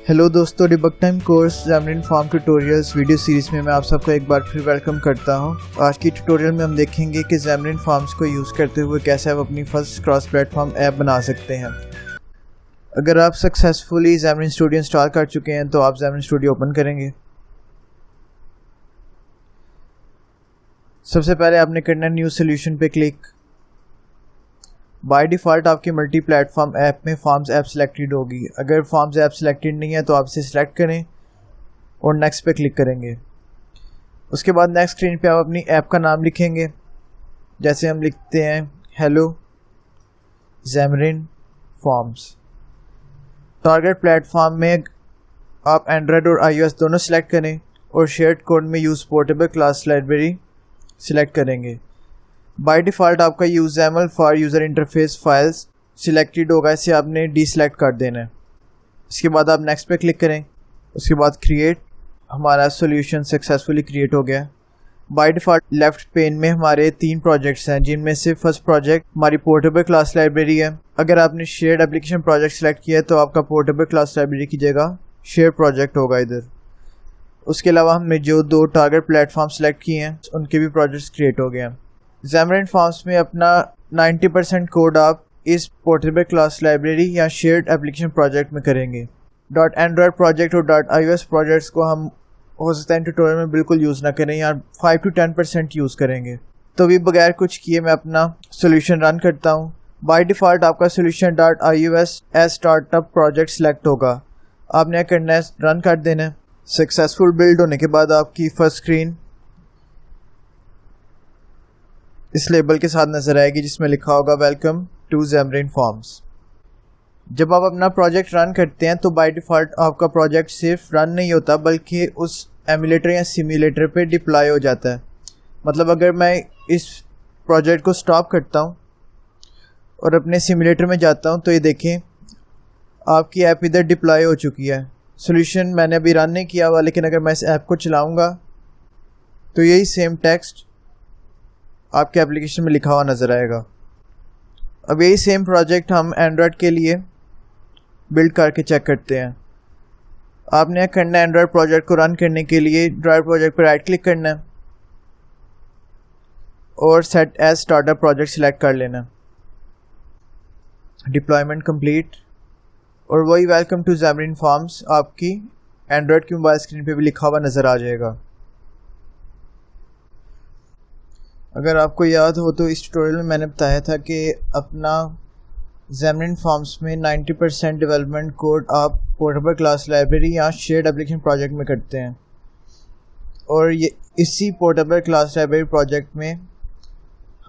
Hello दोस्तों, debug time course Xamarin form tutorials video series में मैं आप सबको एक बार फिर वेलकम करता हूं। आज की ट्यूटोरियल में हम देखेंगे कि ज़ैमरिन फॉर्म्स को यूज़ करते हुए कैसे आप अपनी फर्स्ट क्रॉस प्लेटफॉर्म ऐप बना सकते हैं। अगर आप सक्सेसफुली ज़ैमरिन स्टूडियो इंस्टॉल कर चुके हैं तो आप ज़ैमरिन स्टूडियो ओपन करेंगे। सबसे पहले आपने करना है न्यू सोल्यूशन पे क्लिक। बाय डिफ़ॉल्ट आपकी मल्टी प्लेटफॉर्म ऐप में फॉर्म्स ऐप सिलेक्टेड होगी। अगर फॉर्म्स ऐप सिलेक्टेड नहीं है तो आप इसे सिलेक्ट करें और नेक्स्ट पे क्लिक करेंगे। उसके बाद नेक्स्ट स्क्रीन पे आप अपनी ऐप का नाम लिखेंगे। जैसे हम लिखते हैं hello Xamarin forms. Target platform में आप एंड्रॉयड और iOS दोनों सिलेक्ट करें और शेयर्ड कोड में use portable class library select करेंगे। बाय डिफ़ॉल्ट आपका यूज़एमएल for user interface files selected होगा, इसे आपने डीसिलेक्ट कर देना है। इसके बाद आप नेक्स्ट पे क्लिक करें। उसके बाद क्रिएट, हमारा सॉल्यूशन सक्सेसफुली क्रिएट हो गया। बाय डिफ़ॉल्ट लेफ्ट पेन में हमारे 3 प्रोजेक्ट्स हैं, जिनमें से फर्स्ट प्रोजेक्ट हमारी पोर्टेबल क्लास लाइब्रेरी है। अगर आपने शेयर्ड एप्लीकेशन प्रोजेक्ट सेलेक्ट किया है तो आपका पोर्टेबल क्लास लाइब्रेरी की जगह शेयर प्रोजेक्ट होगा इधर। उसके अलावा हमने जो 2 टारगेट प्लेटफॉर्म सेलेक्ट किए हैं उनके भी प्रोजेक्ट्स क्रिएट हो गए हैं। ज़ैमरिन फॉर्म्स में अपना 90% कोड आप इस पोर्टेबल क्लास लाइब्रेरी या शेयर्ड एप्लीकेशन प्रोजेक्ट में करेंगे। .Android प्रोजेक्ट और .iOS प्रोजेक्ट्स को हम हो सकता है ट्यूटोरियल में बिल्कुल यूज़ ना करें या 5 to 10% यूज़ करेंगे। तो अभी बगैर कुछ किए मैं अपना सोल्यूशन रन करता हूँ। बाय डिफ़ॉल्ट आपका solution .iOS as startup project select होगा। आपने करना है रन कर देना है। सक्सेसफुल बिल्ड होने के बाद आपकी फर्स्ट स्क्रीन इस लेबल के साथ नज़र आएगी जिसमें लिखा होगा वेलकम टू ज़ैमरिन फॉर्म्स। जब आप अपना प्रोजेक्ट रन करते हैं तो बाय डिफ़ॉल्ट आपका प्रोजेक्ट सिर्फ रन नहीं होता बल्कि उस एमुलेटर या सिम्युलेटर पे डिप्लॉय हो जाता है। मतलब अगर मैं इस प्रोजेक्ट को स्टॉप करता हूँ और अपने सिम्युलेटर में जाता हूँ तो ये देखें आपकी ऐप इधर डिप्लॉय हो चुकी है। सॉल्यूशन मैंने अभी रन नहीं किया हुआ, लेकिन अगर मैं इस ऐप को चलाऊँगा तो यही सेम टेक्स्ट आपके एप्लीकेशन में लिखा हुआ नज़र आएगा। अब यही सेम प्रोजेक्ट हम एंड्रॉयड के लिए बिल्ड करके चेक करते हैं। आपने करना है एंड्रॉयड प्रोजेक्ट को रन करने के लिए एंड्रॉयड प्रोजेक्ट पर राइट क्लिक करना है और set as startup project select कर लेना है। डिप्लॉयमेंट कंप्लीट और वही वेलकम टू ज़ैमरिन फॉर्म्स आपकी एंड्रॉयड की मोबाइल स्क्रीन पे भी लिखा हुआ नज़र आ जाएगा। अगर आपको याद हो तो इस ट्यूटोरियल में मैंने बताया था कि अपना ज़ैमरिन फॉर्म्स में 90% डेवलपमेंट कोड आप पोर्टेबल क्लास लाइब्रेरी या शेयर्ड एप्लीकेशन प्रोजेक्ट में करते हैं और ये इसी पोर्टेबल क्लास लाइब्रेरी प्रोजेक्ट में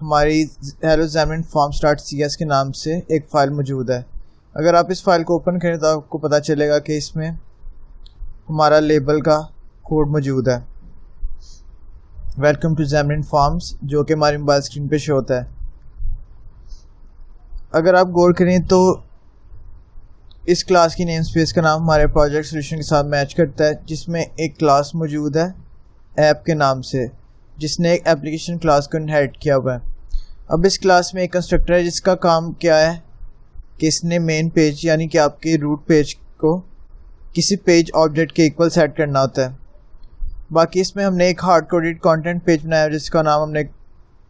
हमारी हेलो ज़ैमरिन फॉर्म्स .cs के नाम से एक फ़ाइल मौजूद है। अगर आप इस फाइल को ओपन करें तो आपको पता चलेगा कि इसमें हमारा लेबल का कोड मौजूद है वेलकम टू ज़ैमरिन फॉर्म्स, जो कि हमारी मोबाइल स्क्रीन पे शो होता है। अगर आप गौर करें तो इस क्लास की नेम स्पेस का नाम हमारे प्रोजेक्ट सोल्यूशन के साथ मैच करता है, जिसमें एक क्लास मौजूद है ऐप के नाम से, जिसने एक एप्लीकेशन क्लास को इनहेरिट किया हुआ है। अब इस क्लास में एक कंस्ट्रक्टर है जिसका काम क्या है कि इसने मेन पेज यानी कि आपके रूट पेज को किसी पेज ऑब्जेक्ट के इक्वल सेट करना होता है। बाकी इसमें हमने एक हार्ड कोडेड कंटेंट पेज बनाया है जिसका नाम हमने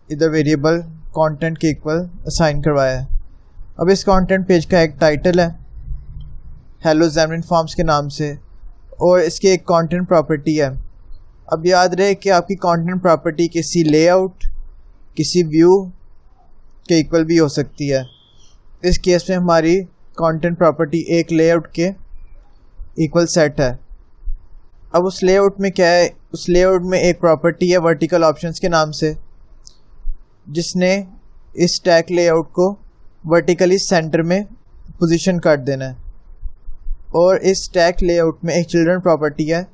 इधर वेरिएबल कंटेंट के इक्वल असाइन करवाया है। अब इस कंटेंट पेज का एक टाइटल है हेलो ज़ैमरिन फॉर्म्स के नाम से और इसकी एक कंटेंट प्रॉपर्टी है। अब याद रहे कि आपकी कंटेंट प्रॉपर्टी किसी लेआउट, किसी व्यू के इक्वल भी हो सकती है। इस केस में हमारी कंटेंट प्रॉपर्टी एक लेआउट के इक्वल सेट है। अब उस लेआउट में क्या है, उस लेआउट में एक प्रॉपर्टी है वर्टिकल ऑप्शंस के नाम से, जिसने इस स्टैक लेआउट को वर्टिकली सेंटर में पोजीशन कर देना है। और इस स्टैक लेआउट में एक चिल्ड्रन प्रॉपर्टी है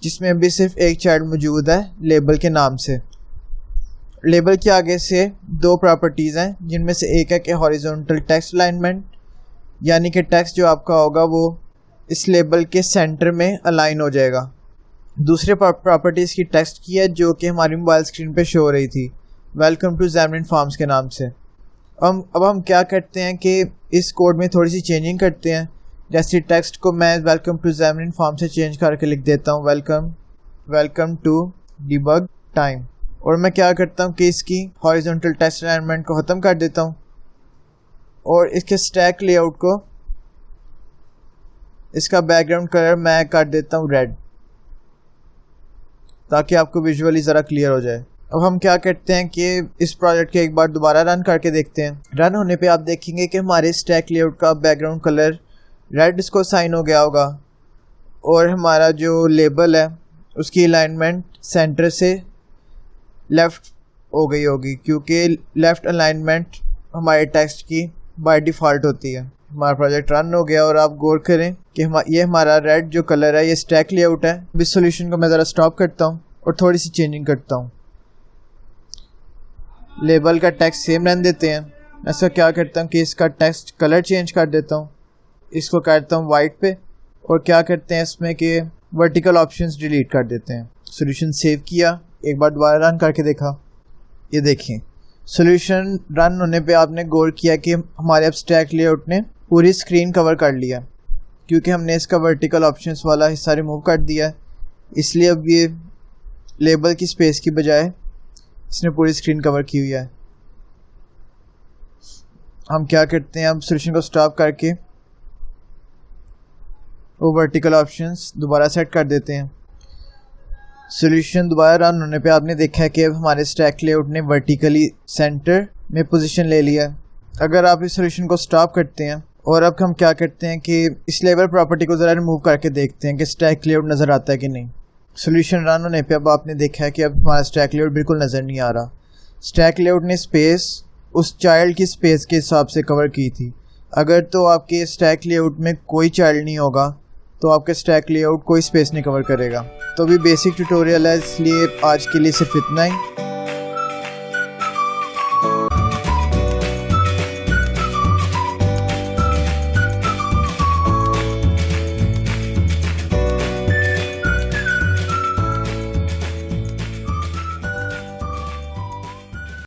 जिसमें अभी सिर्फ एक चाइल्ड मौजूद है लेबल के नाम से। लेबल के आगे से 2 प्रॉपर्टीज़ हैं, जिनमें से एक है कि हॉरिजॉन्टल टेक्स्ट अलाइनमेंट, यानी कि टेक्स्ट जो आपका होगा वो इस लेबल के सेंटर में अलाइन हो जाएगा। दूसरे प्रॉपर्टीज़ की टेक्स्ट की है जो कि हमारी मोबाइल स्क्रीन पे शो हो रही थी वेलकम टू ज़ैमरिन फॉर्म्स के नाम से। अब हम क्या करते हैं कि इस कोड में थोड़ी सी चेंजिंग करते हैं जैसे टेक्स्ट को मैं वेलकम टू Xamarin फॉर्म से चेंज करके लिख देता हूँ वेलकम टू डिबग टाइम। और मैं क्या करता हूँ कि इसकी हॉरिजॉन्टल टेक्स्ट अलाइनमेंट को ख़त्म कर देता हूँ और इसके स्टैक लेआउट को, इसका बैकग्राउंड कलर मैं कर देता हूँ रेड, ताकि आपको विजुअली ज़रा क्लियर हो जाए। अब हम क्या करते हैं कि इस प्रोजेक्ट के एक बार दोबारा रन करके देखते हैं। रन होने पे आप देखेंगे कि हमारे स्टैक लेआउट का बैकग्राउंड कलर रेड इसको साइन हो गया होगा और हमारा जो लेबल है उसकी अलाइनमेंट सेंटर से लेफ़्ट हो गई होगी, क्योंकि लेफ़्ट अलाइनमेंट हमारे टेक्स्ट की बाय डिफ़ॉल्ट होती है। हमारा प्रोजेक्ट रन हो गया और आप गौर करें कि ये हमारा रेड जो कलर है ये स्टैक लेआउट है। इस सॉल्यूशन को मैं ज़रा स्टॉप करता हूँ और थोड़ी सी चेंजिंग करता हूँ। लेबल का टेक्स्ट सेम रहने देते हैं। ऐसा क्या करता हूँ कि इसका टेक्स्ट कलर चेंज कर देता हूँ, इसको करता हूँ वाइट पे, और क्या करते हैं इसमें कि वर्टिकल ऑप्शंस डिलीट कर देते हैं। सॉल्यूशन सेव किया, एक बार दोबारा रन करके देखा, ये देखें सॉल्यूशन रन होने पे आपने गौर किया कि हमारे अब स्टैक लेआउट ने पूरी स्क्रीन कवर कर लिया, क्योंकि हमने इसका वर्टिकल ऑप्शंस वाला हिस्सा रिमूव कर दिया। इसलिए अब ये लेबल की स्पेस की बजाय इसने पूरी स्क्रीन कवर की हुई है। हम क्या करते हैं, अब सॉल्यूशन को स्टॉप करके वो वर्टिकल ऑप्शंस दोबारा सेट कर देते हैं। सॉल्यूशन दोबारा रन होने पे आपने देखा है कि अब हमारे स्टैक लेआउट ने वर्टिकली सेंटर में पोजीशन ले लिया है। अगर आप इस सॉल्यूशन को स्टॉप करते हैं और अब हम क्या करते हैं कि इस लेबल प्रॉपर्टी को ज़रा रिमूव करके देखते हैं कि स्टैक लेआउट नज़र आता है कि नहीं। सॉल्यूशन रन होने पे अब आपने देखा है कि अब हमारा स्टैक लेआउट बिल्कुल नज़र नहीं आ रहा। स्टैक लेआउट ने स्पेस उस चाइल्ड की स्पेस के हिसाब से कवर की थी। अगर तो आपके स्टैक लेआउट में कोई चाइल्ड नहीं होगा तो आपके स्टैक लेआउट कोई स्पेस नहीं कवर करेगा। तो अभी बेसिक ट्यूटोरियल है, इसलिए आज के लिए सिर्फ इतना ही।